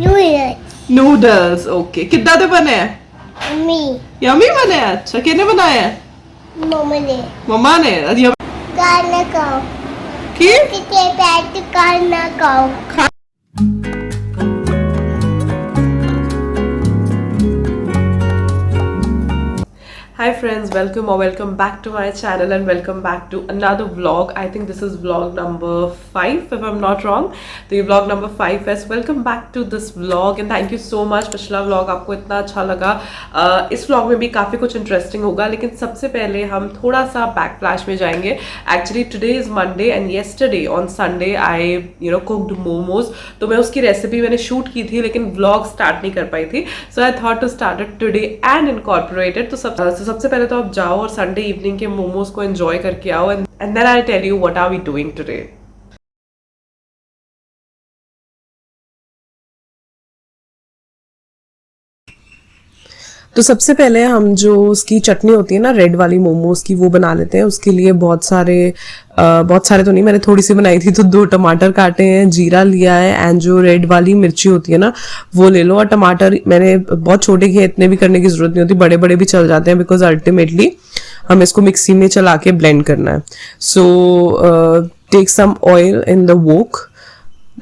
Noodles okay किद्दां दे बने हैं yummy बने हैं अच्छा किने बनाए हैं मम्मा ने की Hi friends, welcome or welcome back to my channel and welcome back to another vlog. I think this is vlog number 5 if I'm not wrong. तो ये vlog number 5 है. Welcome back to this vlog and thank you so much. पिछला vlog आपको इतना अच्छा लगा. इस vlog में भी काफ़ी कुछ interesting होगा लेकिन सबसे पहले हम थोड़ा सा back flash में जाएंगे. Actually today is Monday and yesterday on Sunday I cooked momos. तो मैं उसकी recipe मैंने shoot की थी लेकिन vlog start नहीं कर पाई थी. So I thought to start it today and incorporate it. तो सबसे पहले तो आप जाओ और संडे इवनिंग के मोमोज को एंजॉय करके आओ and then I tell you what are we doing today. तो सबसे पहले हम जो उसकी चटनी होती है ना रेड वाली मोमोज की वो बना लेते हैं. उसके लिए बहुत सारे तो नहीं मैंने थोड़ी सी बनाई थी तो 2 टमाटर काटे हैं, जीरा लिया है एंड जो रेड वाली मिर्ची होती है ना वो ले लो. और टमाटर मैंने बहुत छोटे किए, इतने भी करने की जरूरत नहीं होती, बड़े बड़े भी चल जाते हैं बिकॉज अल्टीमेटली हमें इसको मिक्सी में चला के ब्लेंड करना है. So take some oil in the wok,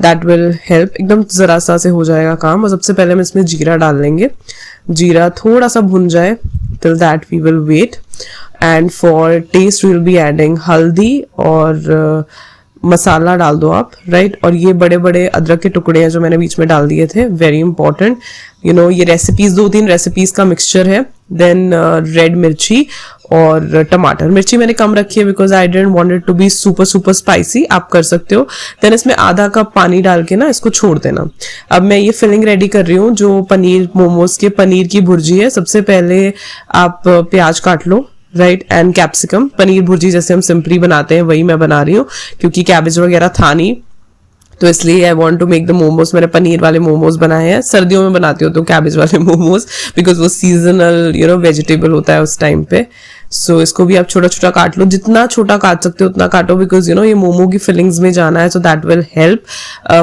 that will help. एकदम जरा सा से हो जाएगा काम. और सबसे पहले हम इसमें जीरा डाल लेंगे. जीरा थोड़ा सा भुन जाए till that we will wait and for taste we will be adding haldi और मसाला डाल दो आप, राइट. और ये बड़े बड़े अदरक के टुकड़े हैं जो मैंने बीच में डाल दिए थे, वेरी इंपॉर्टेंट. ये रेसिपीज 2-3 रेसिपीज का मिक्सचर है. देन रेड मिर्ची और टमाटर. मिर्ची मैंने कम रखी है because I don't want it to be super spicy. आप कर सकते हो. देन इसमें आधा कप पानी डाल के ना इसको छोड़ देना. अब मैं ये फिलिंग रेडी कर रही हूँ जो पनीर मोमोज के पनीर की भुर्जी है. सबसे पहले आप प्याज काट लो, right, and capsicum. Paneer bhurji जैसे हम सिंपली बनाते हैं वही मैं बना रही हूँ क्योंकि कैबेज वगैरह था नहीं तो इसलिए I want to make the momos. मैंने पनीर वाले मोमोज बनाए हैं. सर्दियों में बनाती हूँ तो कैबेज वाले मोमोज बिकॉज वो सीजनल वेजिटेबल होता है उस टाइम पे. सो इसको भी आप छोटा छोटा काट लो, जितना छोटा काट सकते हो उतना काटो बिकॉज ये मोमो की फिलिंग्स में जाना है सो दैट विल हेल्प.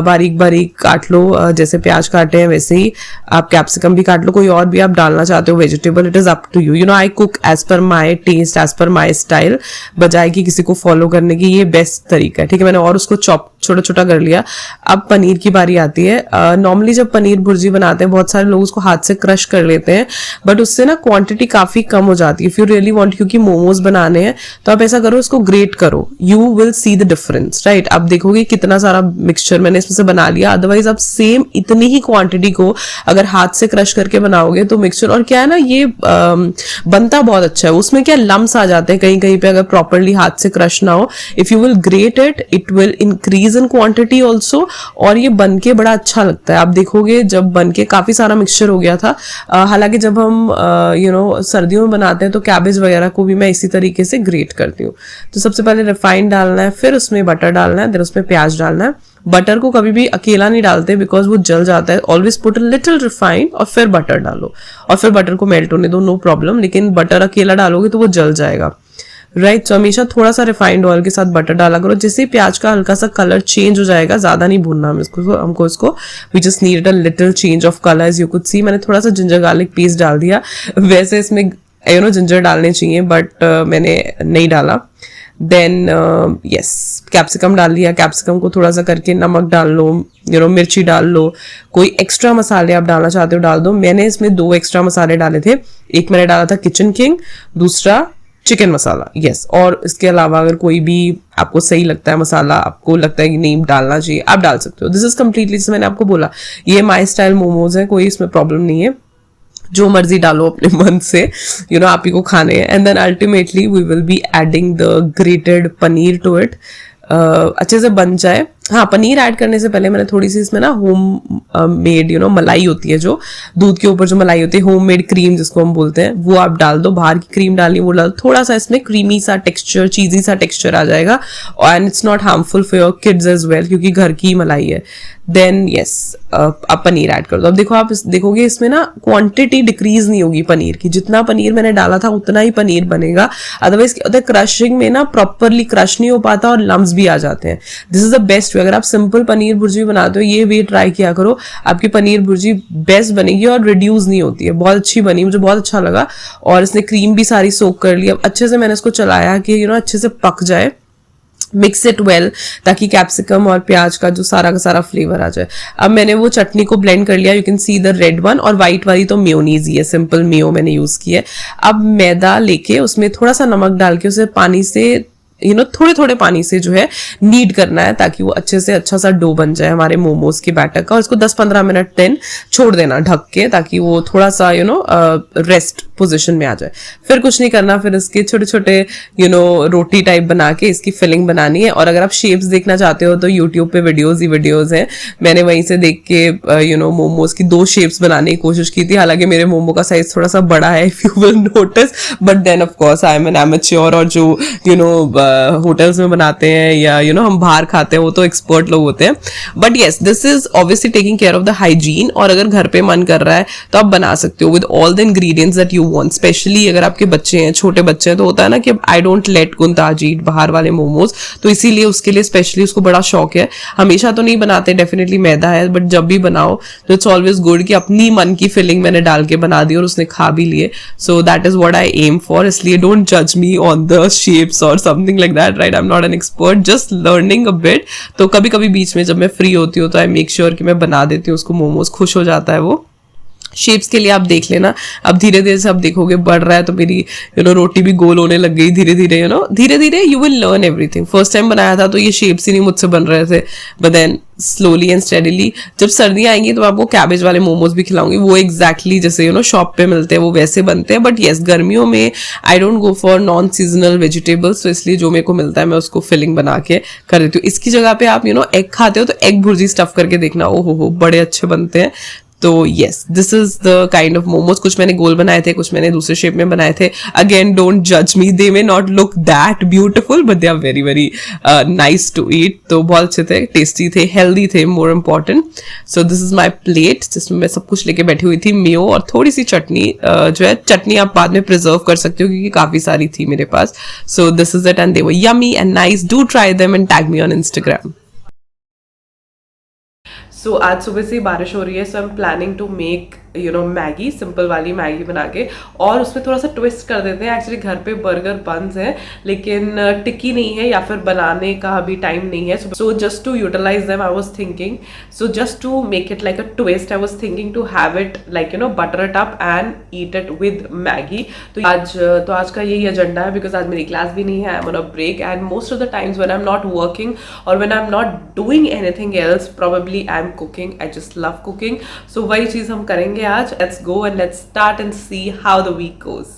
बारीक बारीक काट लो जैसे प्याज काटे हैं वैसे ही आप कैप्सिकम भी काट लो. कोई और भी आप डालना चाहते हो vegetable, it is up to you. I cook as per my test, as per my style, बजाय कि किसी को फॉलो करने की. ये बेस्ट तरीका है, ठीक है. मैंने और उसको चॉप छोटा छोटा कर लिया. अब पनीर की बारी आती है. नॉर्मली जब पनीर भुर्जी बनाते हैं बहुत सारे लोग उसको हाथ से क्रश कर लेते हैं बट उससे ना क्वांटिटी काफी कम हो जाती है. इफ यू रियली वांट, क्योंकि मोमोज बनाने हैं तो आप ऐसा करो इसको ग्रेट करो, you will see the difference, right. आप देखोगे कितना सारा मिक्सचर मैंने इसमें से बना लिया. अदरवाइज आप सेम इतनी ही क्वांटिटी को अगर हाथ से क्रश करके बनाओगे तो मिक्सचर, और क्या है ना ये बनता बहुत अच्छा है. उसमें क्या लम्स आ जाते हैं कहीं कहीं पे अगर प्रॉपरली हाथ से क्रश ना हो. If you will great it will increase in quantity also और ये बन के बड़ा अच्छा लगता है. आप देखोगे जब बन के काफी सारा मिक्सचर हो गया था. हालांकि जब हम सर्दियों में बनाते हैं तो कैबेज वगैरह को भी मैं इसी तरीके से ग्रेट करती हूँ. तो सबसे पहले रिफाइंड डालना है, फिर उसमें बटर डालना है, फिर उसमें प्याज डालना है. बटर को कभी भी अकेला नहीं डालते बिकॉज वो जल जाता है. Always put a little refined और फिर बटर डालो और फिर बटर को मेल्ट होने दो, नो प्रॉब्लम. लेकिन बटर अकेला डालोगे तो वो जल जाएगा, राइट. तो हमेशा थोड़ा सा रिफाइंड ऑयल के साथ बटर डाला करो. जैसे प्याज का हल्का सा कलर चेंज हो जाएगा, ज्यादा नहीं भूनना हमको इसको we just need a little change of colour. As you could see मैंने थोड़ा सा जिंजर गार्लिक पेस्ट डाल दिया. वैसे इसमें जिंजर डालने चाहिए बट मैंने नहीं डाला. देन यस कैप्सिकम डाल लिया. कैप्सिकम को थोड़ा सा करके नमक डाल लो, मिर्ची डाल लो. कोई एक्स्ट्रा मसाले आप डालना चाहते हो डाल दो. मैंने इसमें 2 एक्स्ट्रा मसाले डाले थे. एक मैंने डाला था किचन किंग, दूसरा चिकन मसाला, यस. और इसके अलावा अगर कोई भी आपको सही लगता है मसाला, आपको लगता है कि नहीं डालना चाहिए, आप डाल सकते हो. दिस इज कम्प्लीटली, मैंने आपको बोला ये माई स्टाइल मोमोज है, कोई इसमें प्रॉब्लम नहीं है. जो मर्जी डालो अपने मन से, आप ही को खाने हैं. And then ultimately we will be adding the grated paneer to it. अच्छे से बन जाए. हाँ, पनीर ऐड करने से पहले मैंने थोड़ी सी इसमें ना होम मेड मलाई होती है, जो दूध के ऊपर जो मलाई होती है, होम मेड क्रीम जिसको हम बोलते हैं, वो आप डाल दो. बाहर की क्रीम डाली वो डाल, थोड़ा सा इसमें क्रीमी सा टेक्सचर, चीजी सा टेक्सचर आ जाएगा. And it's not harmful for your kids as well क्योंकि घर की मलाई है. देन यस आप पनीर ऐड कर दो. अब देखो, आप देखोगे इसमें ना क्वांटिटी डिक्रीज नहीं होगी पनीर की. जितना पनीर मैंने डाला था उतना ही पनीर बनेगा. अदरवाइज क्रशिंग में ना प्रॉपरली क्रश नहीं हो पाता और लम्स भी आ जाते हैं. दिस इज द बेस्ट रही हूँ, अगर आप सिंपल पनीर भुर्जी बनाते हो ये वे ट्राई किया करो, आपकी पनीर भुर्जी बेस्ट बनेगी और रिड्यूस नहीं होती है, बहुत अच्छी बनी, मुझे बहुत अच्छा लगा। और इसने क्रीम भी सारी सोक कर ली। अब अच्छे से मैंने इसको चलाया कि अच्छे से पक जाए, मिक्स इट वेल, ताकि कैप्सिकम और प्याज का जो सारा का सारा फ्लेवर आ जाए। अब मैंने वो चटनी को ब्लेंड कर लिया, you can see the red one, और व्हाइट वाली तो मेयोनीज ही है, सिंपल मेयो मैंने यूज की है। अब मैदा लेके उसमें थोड़ा सा नमक डाल के उसे पानी से थोड़े थोड़े पानी से जो है नीड करना है, ताकि वो अच्छे से अच्छा सा डो बन जाए हमारे मोमोज के बैटर का। और इसको 10-15 मिनट देन छोड़ देना ढक के, ताकि वो थोड़ा सा रेस्ट पोजीशन में आ जाए। फिर कुछ नहीं करना, फिर इसके छोटे छोटे रोटी टाइप बना के इसकी फिलिंग बनानी है। और अगर आप शेप्स देखना चाहते हो तो यूट्यूब पे वीडियोज हैं, मैंने वहीं से देख के मोमोज की 2 शेप्स बनाने की कोशिश की थी। हालांकि मेरे मोमो का साइज थोड़ा सा बड़ा है, if you will notice, but then of course I am an amateur. और जो होटल्स में बनाते हैं या हम बाहर खाते हैं वो तो एक्सपर्ट लोग होते हैं। But yes, this is obviously taking care of the hygiene. और अगर घर पे मन कर रहा है तो आप बना सकते हो with all the ingredients that you want. Specially अगर आपके बच्चे हैं, छोटे बच्चे हैं, तो होता है ना कि आई डोंट लेट गुंताज ईट बाहर वाले मोमोज, तो इसीलिए उसके लिए स्पेशली उसको बड़ा शौक है। हमेशा तो नहीं बनाते, डेफिनेटली मैदा है, बट जब भी बनाओ तो इट्स ऑलवेज गुड कि अपनी मन की फिलिंग मैंने डाल के बना दी और उसने खा भी लिए। So that is what I M for. इसलिए डोंट जज मी ऑन द शेप्स और something like that, right? I'm not an expert, just learning a bit. तो कभी कभी बीच में जब मैं फ्री होती हूँ तो आई मेक श्योर कि मैं बना देती हूँ उसको मोमोज, खुश हो जाता है वो। शेप्स के लिए आप देख लेना, अब धीरे धीरे से आप देखोगे बढ़ रहा है, तो मेरी रोटी भी गोल होने लग गई धीरे धीरे। धीरे धीरे you will learn everything. First time बनाया था तो ये शेप्स ही नहीं मुझसे बन रहे थे, but then slowly and steadily. जब सर्दियां आएंगी तो आपको कैबेज वाले मोमोज भी खिलाऊंगी, वो एग्जैक्टली जैसे शॉप पे मिलते हैं वो वैसे बनते हैं। बट येस, गर्मियों में I don't go for non seasonal vegetables, तो इसलिए जो मेरे को मिलता है मैं उसको फिलिंग बना के कर देती हूँ। इसकी जगह पे आप एग खाते हो तो एग भुर्जी स्टफ करके देखना, ओ हो बड़े अच्छे बनते हैं। तो yes, this is the kind of momos. कुछ मैंने गोल बनाए थे, कुछ मैंने दूसरे शेप में बनाए थे। अगेन डोंट जज me, they may not look that beautiful but they are very very nice to eat. तो बहुत अच्छे थे, टेस्टी थे, हेल्दी थे, more important. So this is my plate जिसमें मैं सब कुछ लेके बैठी हुई थी, मेयो और थोड़ी सी चटनी। जो है चटनी आप बाद में प्रिजर्व कर सकते हो क्योंकि काफी सारी थी मेरे पास। So this is it and they were yummy and nice. Do try them and tag me on Instagram. So आज सुबह से बारिश हो रही है, so I am planning to make Maggi, simple वाली मैगी बना के, और उसमें थोड़ा सा ट्विस्ट कर देते हैं। एक्चुअली घर पे बर्गर बन्स हैं लेकिन टिक्की नहीं है या फिर बनाने का अभी टाइम नहीं है। So just to utilise them I was thinking, so just to make it like a twist I was thinking to have it like butter it up and eat it with Maggi. तो आज का यही agenda है, because आज मेरी class भी नहीं है, I am on a break and most of the times when I am not working और when I am not doing anything else, probably I am cooking. I just love cooking. So वही चीज हम करेंगे आज। Let's go and let's start and see how the week goes.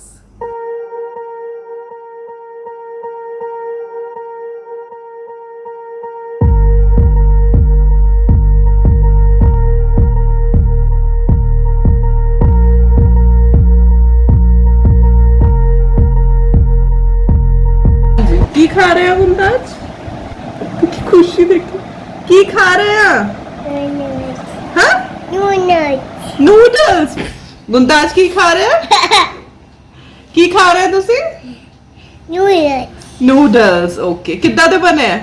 की खा रहे हैं गुंदाज? की खुशी देखो। की खा रहे हैं? हाँ? नूडल्स। गुंदाज की खा रहे हैं? की खा रहे हैं तुसी? नूडल्स। ओके, कितना दे बने हैं?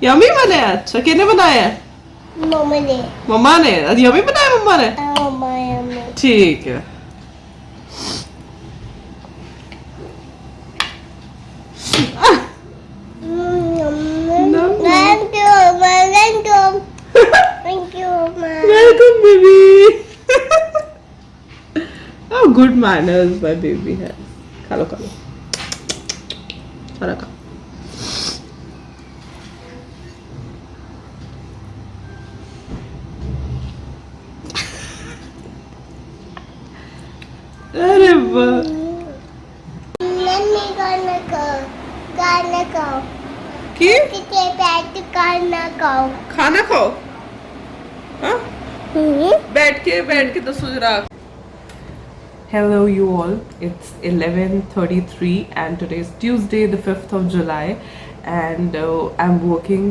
यम्मी बने हैं। अच्छा, किसने बनाए हैं? मम्मा ने। यम्मी बनाए मम्मा ने? ठीक है। Welcome, baby. How good manners my baby has. खा लो खा लो, सारा खा। अरे वाह। खाना खाओ। हाँ? बैठ के तो सोच रहा। Hello you all, it's 11:33 and today is Tuesday the 5th of July and I'm working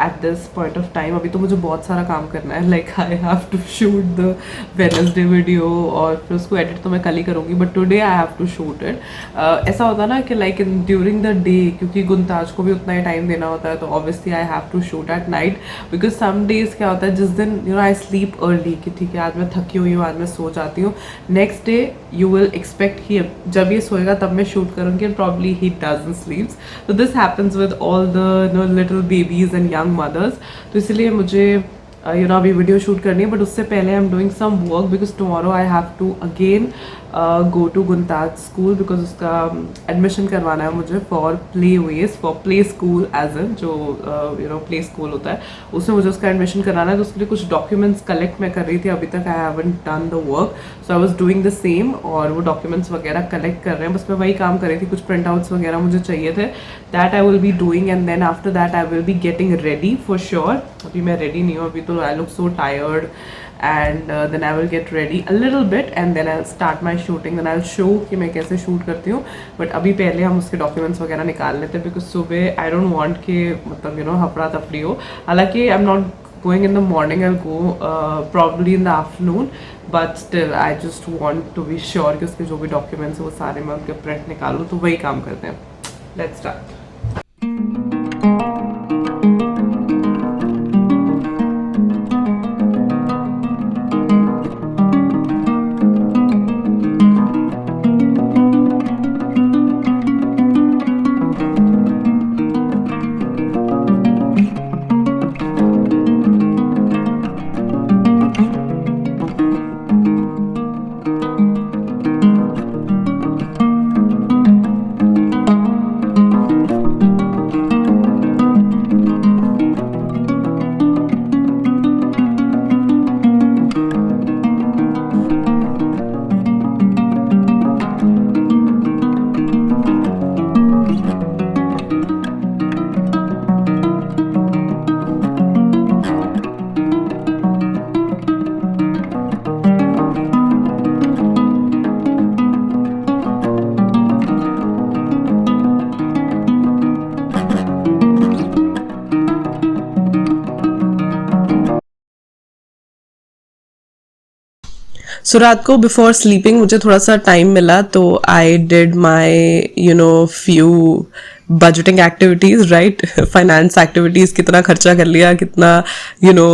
at this point of time. अभी तो मुझे बहुत सारा काम करना है, like I have to shoot the Wednesday video और फिर उसको एडिट तो मैं कल ही करूँगी, but today I have to shoot it. ऐसा होता है ना कि like in during the day, क्योंकि गुनताज को भी उतना ही टाइम देना होता है, तो obviously I have to shoot at night, because some days क्या होता है जिस दिन you know I sleep early कि ठीक है आज मैं थकी हुई हूँ, आज मैं सो जाती हूँ, next day you will expect कि जब ये सोएगा तब मैं शूट करूँगी, and probably he doesn't sleeps. तो this happens with all the no little babies and young mothers. तो इसलिए मुझे यू नो अभी वीडियो शूट करनी है, बट उससे पहले I am doing some work because tomorrow I have to again go to Guntaj school, because उसका admission करवाना है मुझे for play veg, for play school as an जो यू नो प्ले स्कूल होता है, उसमें मुझे उसका एडमिशन कराना है। तो उसके लिए कुछ डॉक्यूमेंट्स कलेक्ट मैं कर रही थी, अभी तक I haven't done the work, so I was doing the same, और वो डॉक्यूमेंट्स वगैरह कलेक्ट कर रहे हैं, बस मैं वही काम कर रही थी। कुछ प्रिंट आउट्स वगैरह मुझे चाहिए थे, that I will be doing, and then after that I will be getting ready for sure. अभी मैं रेडी नहीं हूँ, अभी तो I look so tired, and then I will get ready a little bit and then I'll start my shooting, then I'll show कि मैं कैसे shoot करती हूँ, but अभी पहले हम उसके डॉक्यूमेंट्स वगैरह निकाल लेते हैं, बिकॉज सुबह आई डोंट वांट कि मतलब यू नो हफड़ा तफड़ी हो। हालांकि I am not going in the morning, I will go probably in the afternoon, but still I just want to be sure कि उसके जो भी डॉक्यूमेंट्स हैं वो सारे मैं उनके प्रिंट निकालूँ, तो वही काम करते हैं। Let's start. सो रात को बिफोर स्लीपिंग मुझे थोड़ा सा टाइम मिला, तो I did my you know few budgeting activities, right, finance activities, कितना खर्चा कर लिया, कितना you know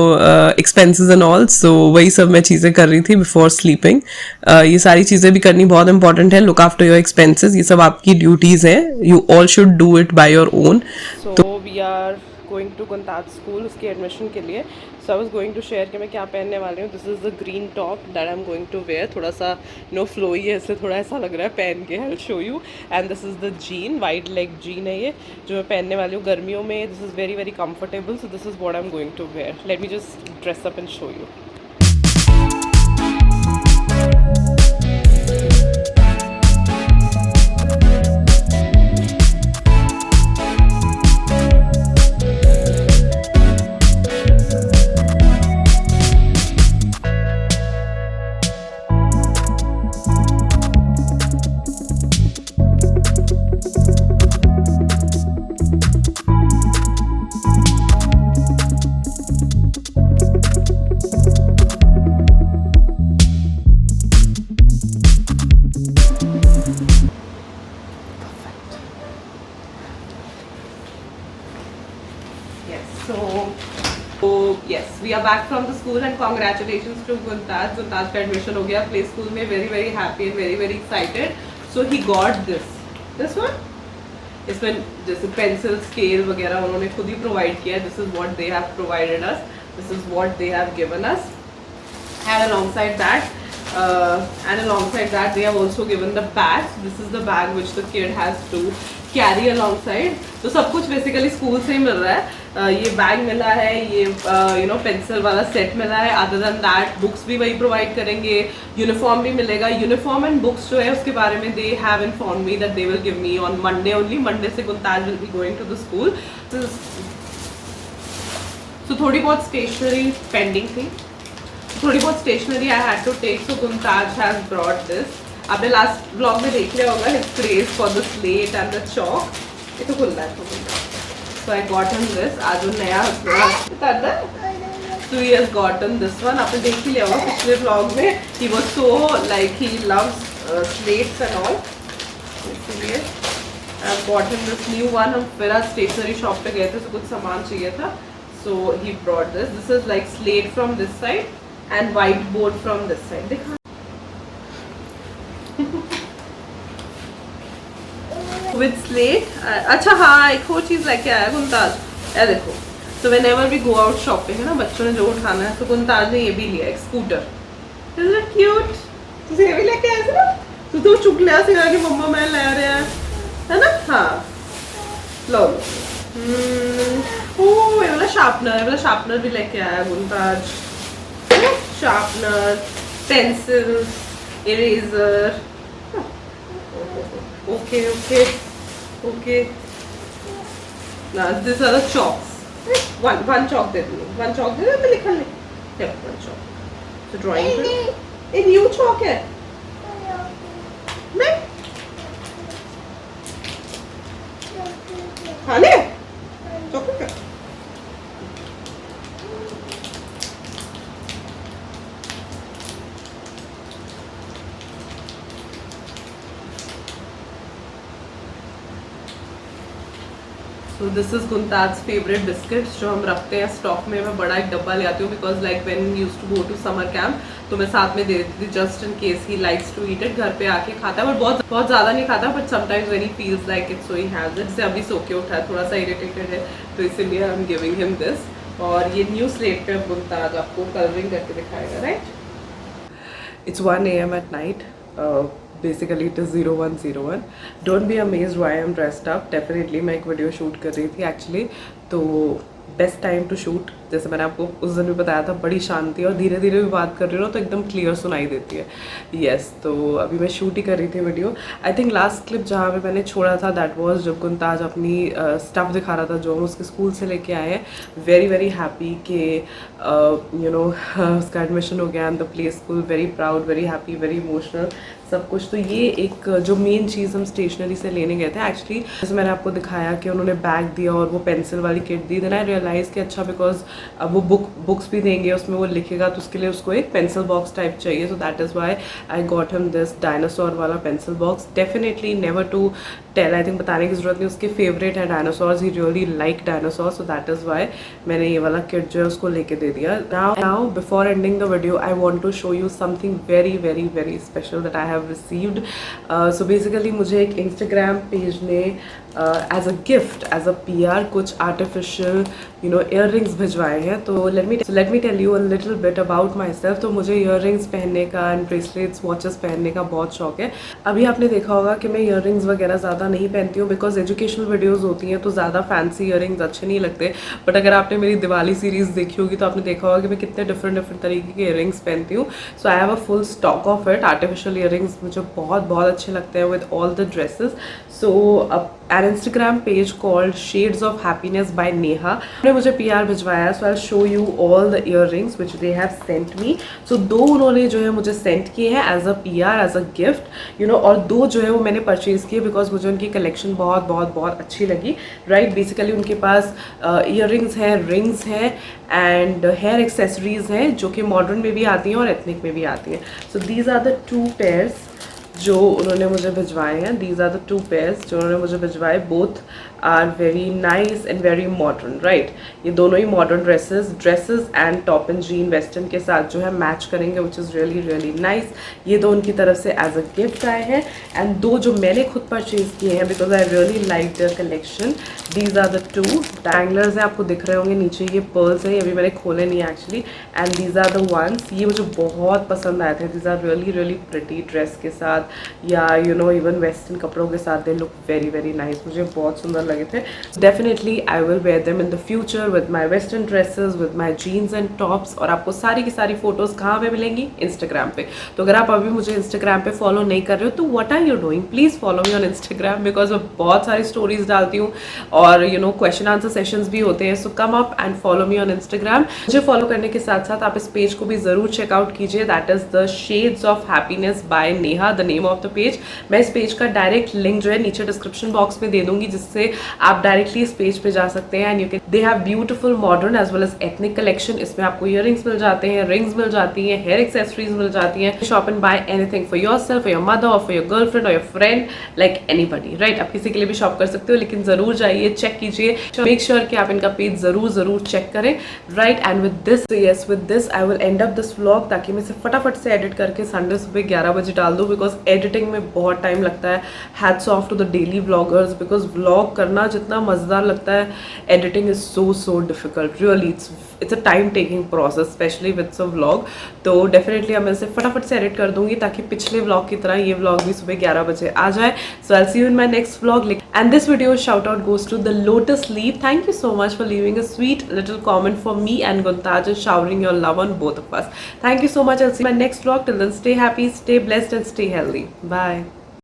expenses and all, so वही सब मैं चीज़ें कर रही थी बिफोर स्लीपिंग। ये सारी चीज़ें भी करनी बहुत इंपॉर्टेंट है, लुक आफ्टर योर एक्सपेंसेस, ये सब आपकी ड्यूटीज़ हैं, you all should do it by your own. तो we are going to Guntaj school उसके एडमिशन के लिए। So I was going to share कि मैं क्या पहनने वाली हूँ। This is the green top that I am going to wear, थोड़ा सा नो फ्लोई है इसलिए थोड़ा ऐसा लग रहा है पहन के, I will show you. And this is the jean, wide leg jean है ये जो मैं पहनने वाली हूँ गर्मियों में। This is very very comfortable, so this is what I am going to wear. Let me just dress up and show you. Yes, we are back from the school and congratulations to Guntaz. Guntaz का admission हो गया play school में, very very happy and very very excited. So he got this one. इसमें जैसे pencil scale वगैरह उन्होंने खुद ही provide किया। This is what they have provided us. This is what they have given us. And alongside that they have also given the bag. This is the bag which the kid has to carry along side. तो सब कुछ basically school से ही मिल रहा है। ये bag मिला है, ये यू नो पेंसिल वाला सेट मिला है। अदर देन दैट बुक्स भी वही प्रोवाइड करेंगे, यूनिफॉर्म भी मिलेगा। यूनिफॉर्म एंड बुक्स जो है उसके बारे में they have inform me that they will give me on Monday only. Monday से Guntaj will be going to the school. So थोड़ी बहुत स्टेशनरी पेंडिंग थी, थोड़ी बहुत stationery I had to take, so Guntaj has brought this. आपने last blog में देख लिया होगा his craze for the slate and the chalk. ये तो खुल रहा है, तो खुल रहा है। So I got him this. आज वो नया था, so he has gotten this one. आपने देख ही लिया होगा पिछले vlog में. He was so like he loves slates and all. इसलिए I've got him this new one. हम फिर आज stationery shop पे गए थे, तो कुछ सामान चाहिए था. So he brought this. This is like slate from this side and whiteboard from this side. देखा? With slate. अच्छा हाँ, एक और चीज़ लेके आया गुंताज. ये देखो. So whenever we go out shopping है ना, बच्चों ने जो उठाना है, तो गुंताज ने ये भी लिया, एक स्कूटर. Isn't it cute? तुझे ये भी लेके आया था ना? तो चुगलिया से कहा कि मम्मा मैं ले रहा है ना? हाँ. लो. ओह ये वाला शार्पनर भी लेके आया Guntaj. Sharpener, pencil, eraser. Okay. Now these are the chalks. One chalk दे दो. मैं लिख ले. Yeah, one chalk. So drawing. ये new chalk है. नहीं. हाँ ले. चॉकलेट का. So this is Guntaj's favorite biscuits जो हम रखते हैं स्टॉक में. मैं बड़ा एक डब्बा ले आती हूँ because like when we used to go to summer camp, तो मैं साथ में दे देती थी just in case he likes to eat it. घर पे आके खाता है, पर बहुत ज़्यादा नहीं खाता, but sometimes when he feels like it so he has it. जैसे अभी सो के उठा है, थोड़ा सा irritated है, तो इसीलिए I'm giving him this. और ये न्यू स्लेट पे गुंताज आपको कलरिंग करके दिखाएगा, right? It's 1 AM at night. Basically it is 0101. Don't be amazed why I'm dressed up. Definitely मैं एक वीडियो शूट कर रही थी actually, तो बेस्ट टाइम टू शूट. जैसे मैंने आपको उस दिन भी बताया था, बड़ी शांति, और धीरे धीरे भी बात कर रही हूँ तो एकदम क्लियर सुनाई देती है. यस, तो अभी मैं शूट ही कर रही थी video. I think last clip जहाँ पे मैंने छोड़ा था दैट वाज जब गुंताज अपनी स्टफ़ दिखा रहा था जो हम उसके स्कूल से लेके आए हैं. वेरी हैप्पी कि यू नो उसका एडमिशन हो गया and the play school. Very proud, very happy, very emotional सब कुछ. तो ये एक जो मेन चीज़ हम स्टेशनरी से लेने गए थे एक्चुअली, जैसे मैंने आपको दिखाया कि उन्होंने बैग दिया और वो पेंसिल वाली किट दी. देन आई रियलाइज़ कि अच्छा बिकॉज अब वो बुक्स भी देंगे, उसमें वो लिखेगा, तो उसके लिए उसको एक पेंसिल बॉक्स टाइप चाहिए. So that is why I got him this dinosaur वाला pencil box. Definitely never to tell, I think बताने की ज़रूरत नहीं, उसके फेवरेट है dinosaurs. He really like dinosaur. So that is why मैंने ये वाला किट जो है उसको लेके दे दिया. Now before ending the video I want to show you something very special that I have received. So basically मुझे एक इंस्टाग्राम पेज ने as a gift, as a PR कुछ artificial you know earrings भिजवाए हैं. तो let me tell you a little bit about myself. तो मुझे year rings पहनने का एंड ब्रेसलेट्स, वॉचेस पहनने का बहुत शौक है. अभी आपने देखा होगा कि मैं ईयर रिंग्स वगैरह ज़्यादा नहीं पहनती हूँ बिकॉज एजुकेशनल वीडियोज़ होती हैं तो ज़्यादा फैंसी ईयर रिंग्स अच्छे नहीं लगते. बट अगर आपने मेरी दिवाली सीरीज़ देखी होगी तो आपने देखा होगा कि मैं कितने डिफरेंट तरीके के ईयर रिंग्स पहनती हूँ. So I have a full stock of it. Artificial earrings मुझे बहुत अच्छे लगते हैं with all the dresses. So an Instagram page called Shades of Happiness by Neha. उन्होंने मुझे PR भिजवाया. So I'll show you all the earrings which they have sent me. So 2 उन्होंने जो है मुझे सेंड किए हैं as a PR, as a gift, you know, और 2 जो है वो मैंने परचेज़ किए बिकॉज मुझे उनकी कलेक्शन बहुत अच्छी लगी. राइट, बेसिकली उनके पास earrings हैं, रिंग्स हैं एंड हेयर एक्सेसरीज हैं जो कि मॉडर्न में भी आती हैं और एथनिक में भी आती हैं. So these are the 2 pairs जो उन्होंने मुझे भिजवाए हैं. दीज आर द 2 पेयर्स जो उन्होंने मुझे भिजवाए. Both are very nice and very modern. Right, ये दोनों ही modern dresses and top and jean western के साथ जो है मैच करेंगे विच इज़ रियली नाइस. ये 2 उनकी तरफ से एज अ गिफ्ट आए हैं एंड 2 जो मैंने खुद परचेज किए हैं because I really like their collection. These are the 2 danglers हैं, आपको दिख रहे होंगे नीचे. ये पर्ल्स हैं, ये अभी मैंने खोले नहीं actually. And these are the ones, ये मुझे बहुत पसंद आए थे. These are really pretty dress के साथ या यू नो इवन वेस्टर्न कपड़ों के साथ. They look very nice. मुझे बहुत सुंदर लगे थे. Definitely I will wear them in the future with my western dresses, with my jeans and tops. और आपको सारी की सारी फोटोज़ कहाँ पे मिलेंगी? इंस्टाग्राम पे. तो अगर आप अभी मुझे इंस्टाग्राम पे फॉलो नहीं कर रहे हो तो what are you doing? Please follow me on Instagram because मैं बहुत सारी स्टोरीज डालती हूँ और you know question answer sessions भी होते हैं. So come up and follow me on Instagram. मुझे फॉलो करने के साथ साथ आप इस पेज को भी ज़रूर चेकआउट कीजिए. That is the shades of happiness bye Neha, the name of the page. मैं इस पेज का डायरेक्ट लिंक जो है नीचे डिस्क्रिप्शन बॉक्स में दे दूंगी जिससे आप डायरेक्टली इस पेज पे जा सकते हैं and you can they have beautiful modern as well as ethnic collection. इसमें आपको इयररिंग्स मिल जाते हैं, रिंग्स मिल जाती हैं, हेयर एक्सेसरीज मिल जाती हैं। Shop and buy anything for yourself, for your mother और फॉर योर गर्लफ्रेंड और your friend, like anybody, right. आप किसी के लिए भी शॉप कर सकते हो, लेकिन जरूर जाइए, चेक कीजिए, मेक श्योर कि आप इनका पेज जरूर चेक करें, right. And with this, yes, with this I will and up this vlog, ताकि मैं इसे फटाफट से एडिट करके संडे सुबह 11 बजे डाल दूँ, बिकॉज एडिटिंग में बहुत टाइम लगता है। Hats off to the daily vloggers, because vlog करना जितना मजेदार लगता है, editing is so difficult, really it's a time taking process, specially with a vlog. तो डेफिनेटली मैं इसे फटाफट से एडिट कर दूंगी, ताकि पिछले व्लॉग की तरह ये व्लॉग भी सुबह 11 बजे आ जाए। So I will see you in my next vlog. And this video shout out goes to the Lotus Leaf. Thank you so much for leaving a sweet little comment for me and Guntaj and showering your love on both of us. Thank you so much. I'll see you in my next vlog. Till then, stay happy, stay blessed and stay healthy. Bye.